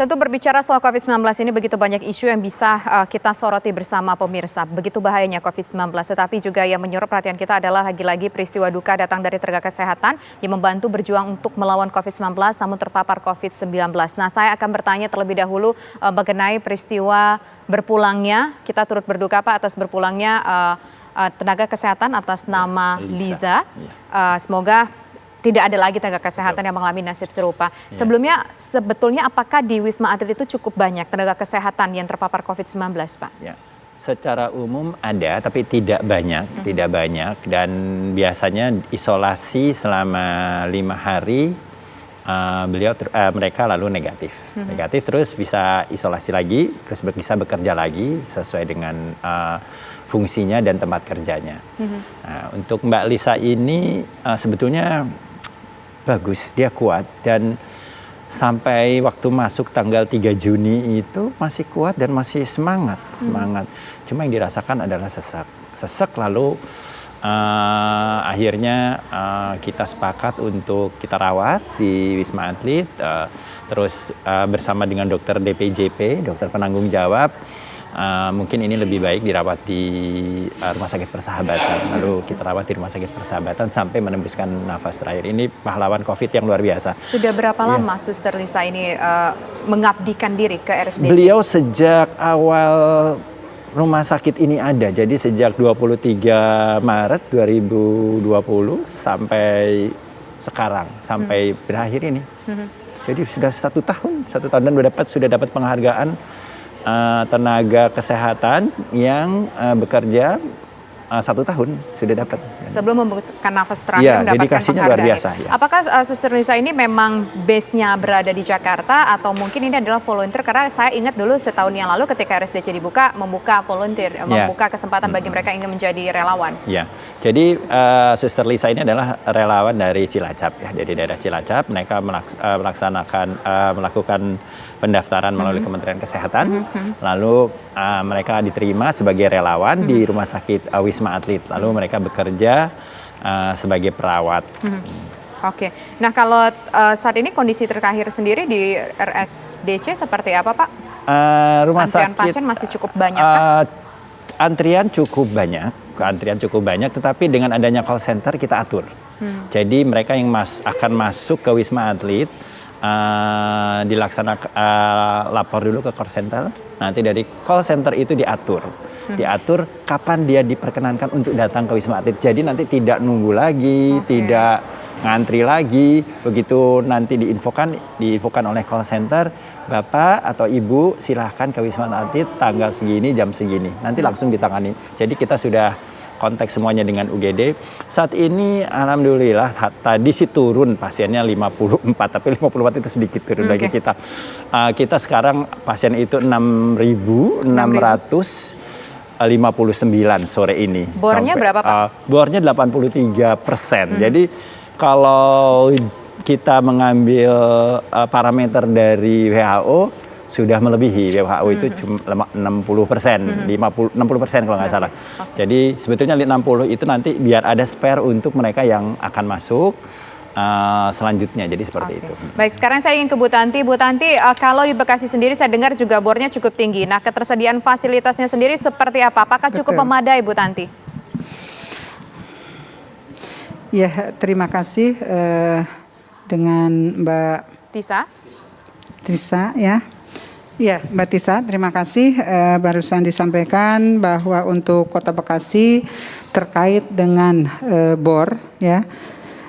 tentu berbicara soal COVID-19 ini begitu banyak isu yang bisa kita soroti bersama pemirsa. Begitu bahayanya COVID-19, tetapi juga yang menyuruh perhatian kita adalah lagi-lagi peristiwa duka datang dari tenaga kesehatan yang membantu berjuang untuk melawan COVID-19 namun terpapar COVID-19. Nah, saya akan bertanya terlebih dahulu mengenai peristiwa berpulangnya. Kita turut berduka Pak atas berpulangnya tenaga kesehatan atas nama Liza. Semoga tidak ada lagi tenaga kesehatan yang mengalami nasib serupa. Sebelumnya, sebetulnya apakah di Wisma Atlet itu cukup banyak tenaga kesehatan yang terpapar COVID-19, Pak? Ya. Secara umum ada, tapi tidak banyak, dan biasanya isolasi selama 5 hari. Mereka lalu negatif, terus bisa isolasi lagi, terus bisa bekerja lagi sesuai dengan fungsinya dan tempat kerjanya. Nah, untuk Mbak Lisa ini sebetulnya bagus, dia kuat dan sampai waktu masuk tanggal 3 Juni itu masih kuat dan masih semangat. Cuma yang dirasakan adalah sesak lalu akhirnya kita sepakat untuk kita rawat di Wisma Atlet, terus bersama dengan dokter DPJP, dokter penanggung jawab. Mungkin ini lebih baik dirawat di Rumah Sakit Persahabatan. Lalu kita rawat di Rumah Sakit Persahabatan sampai menembuskan nafas terakhir. Ini pahlawan COVID yang luar biasa. Sudah berapa lama Suster Lisa ini mengabdikan diri ke RSDC? Beliau sejak awal rumah sakit ini ada. Jadi sejak 23 Maret 2020 sampai sekarang, sampai berakhir ini. Jadi sudah 1 tahun dan sudah dapat penghargaan tenaga kesehatan yang bekerja 1 tahun sudah dapat. Sebelum membuka nafas terakhir mendapatkan dedikasinya penghargaan. Luar biasa. Ya. Apakah Suster Lisa ini memang base-nya berada di Jakarta atau mungkin ini adalah volunteer? Karena saya ingat dulu setahun yang lalu ketika RSDC dibuka, membuka volunteer, membuka kesempatan bagi mereka yang ingin menjadi relawan. Ya, jadi Suster Lisa ini adalah relawan dari Cilacap ya, dari daerah Cilacap. Mereka melakukan pendaftaran melalui Kementerian Kesehatan. Lalu mereka diterima sebagai relawan di Rumah Sakit Wisma Atlet. Lalu mereka bekerja sebagai perawat. Oke. Nah, kalau saat ini kondisi terakhir sendiri di RSDC seperti apa, Pak? Antrian pasien masih cukup banyak, Pak? Antrian cukup banyak, tetapi dengan adanya call center kita atur. Jadi mereka yang akan masuk ke Wisma Atlet dilaksanakan lapor dulu ke call center. Nanti dari call center itu diatur kapan dia diperkenankan untuk datang ke Wisma Atlet. Jadi nanti tidak nunggu lagi, tidak ngantri lagi. Begitu nanti diinfokan oleh call center, Bapak atau Ibu silahkan ke Wisma Atlet tanggal segini, jam segini. Nanti langsung ditangani. Jadi kita sudah kontak semuanya dengan UGD. Saat ini alhamdulillah tadi sih turun pasiennya 54, tapi 54 itu sedikit turun lagi kita. Kita sekarang pasien itu 6.659 sore ini. Bornya berapa, Pak? Bornya 83%. Jadi kalau kita mengambil parameter dari WHO, sudah melebihi. WHO itu cuma 60%, 60% kalau nggak salah. Jadi sebetulnya 60 itu nanti biar ada spare untuk mereka yang akan masuk selanjutnya. Jadi seperti itu. Baik, sekarang saya ingin ke Bu Tanti. Bu Tanti, kalau di Bekasi sendiri saya dengar juga bornya cukup tinggi. Nah, ketersediaan fasilitasnya sendiri seperti apa? Apakah cukup memadai, Bu Tanti? Ya, terima kasih dengan Mbak Tisa ya. Ya, Mbak Tisa, terima kasih. Barusan disampaikan bahwa untuk Kota Bekasi terkait dengan bor, ya,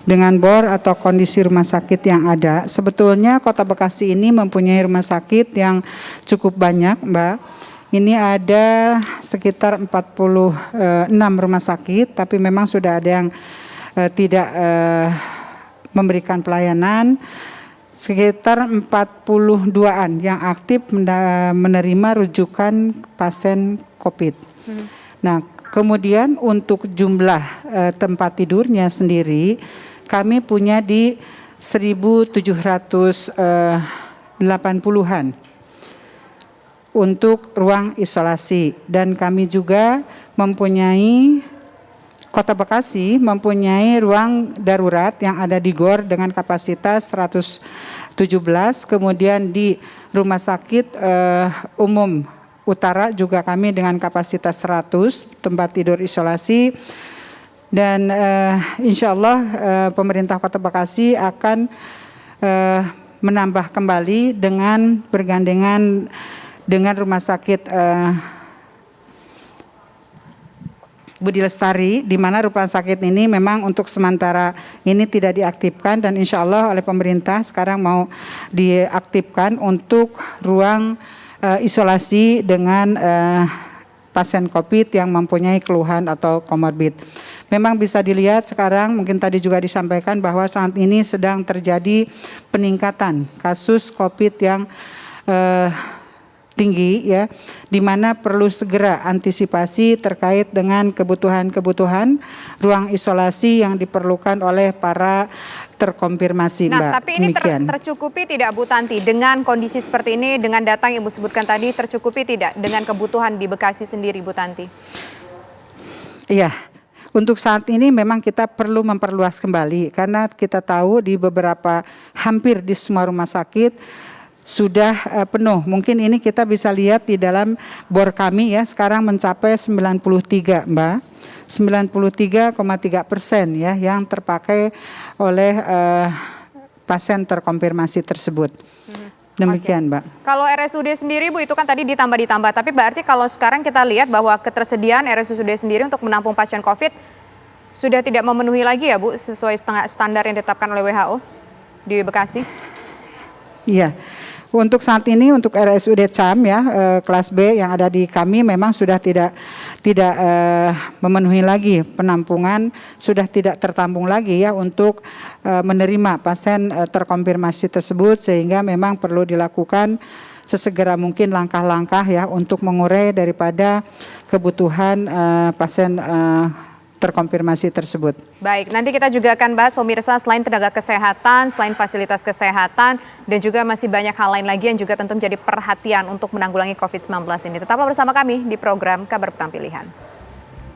dengan bor atau kondisi rumah sakit yang ada. Sebetulnya Kota Bekasi ini mempunyai rumah sakit yang cukup banyak, Mbak. Ini ada sekitar 46 rumah sakit, tapi memang sudah ada yang tidak memberikan pelayanan. Sekitar 42-an yang aktif menerima rujukan pasien COVID. Nah, kemudian untuk jumlah tempat tidurnya sendiri, kami punya di 1.780-an untuk ruang isolasi. Dan kami juga mempunyai, Kota Bekasi mempunyai ruang darurat yang ada di GOR dengan kapasitas 150 kemudian di Rumah Sakit Umum Utara juga kami dengan kapasitas 100 tempat tidur isolasi. Dan insya Allah pemerintah Kota Bekasi akan menambah kembali dengan bergandengan dengan Rumah Sakit Budi Lestari, di mana rumah sakit ini memang untuk sementara ini tidak diaktifkan dan insya Allah oleh pemerintah sekarang mau diaktifkan untuk ruang isolasi dengan pasien COVID yang mempunyai keluhan atau komorbid. Memang bisa dilihat sekarang, mungkin tadi juga disampaikan bahwa saat ini sedang terjadi peningkatan kasus COVID yang tinggi ya, di mana perlu segera antisipasi terkait dengan kebutuhan-kebutuhan ruang isolasi yang diperlukan oleh para terkonfirmasi, Mbak. Nah, tapi ini tercukupi tidak Bu Tanti dengan kondisi seperti ini, dengan data yang Ibu sebutkan tadi, tercukupi tidak dengan kebutuhan di Bekasi sendiri, Bu Tanti? Iya. Untuk saat ini memang kita perlu memperluas kembali karena kita tahu di beberapa hampir di semua rumah sakit sudah penuh. Mungkin ini kita bisa lihat di dalam bor kami ya, sekarang mencapai 93, Mbak. 93,3% ya yang terpakai oleh pasien terkonfirmasi tersebut. Demikian, Mbak. Kalau RSUD sendiri, Bu, itu kan tadi ditambah, tapi berarti kalau sekarang kita lihat bahwa ketersediaan RSUD sendiri untuk menampung pasien COVID sudah tidak memenuhi lagi ya, Bu, sesuai standar yang ditetapkan oleh WHO di Bekasi? Iya. Untuk saat ini untuk RSUD CAM ya kelas B yang ada di kami memang sudah tidak memenuhi lagi penampungan, sudah tidak tertampung lagi ya untuk menerima pasien terkonfirmasi tersebut, sehingga memang perlu dilakukan sesegera mungkin langkah-langkah ya untuk mengurai daripada kebutuhan pasien terkonfirmasi tersebut. Baik, nanti kita juga akan bahas pemirsa selain tenaga kesehatan, selain fasilitas kesehatan, dan juga masih banyak hal lain lagi yang juga tentu menjadi perhatian untuk menanggulangi COVID-19 ini. Tetaplah bersama kami di program Kabar Petang Pilihan.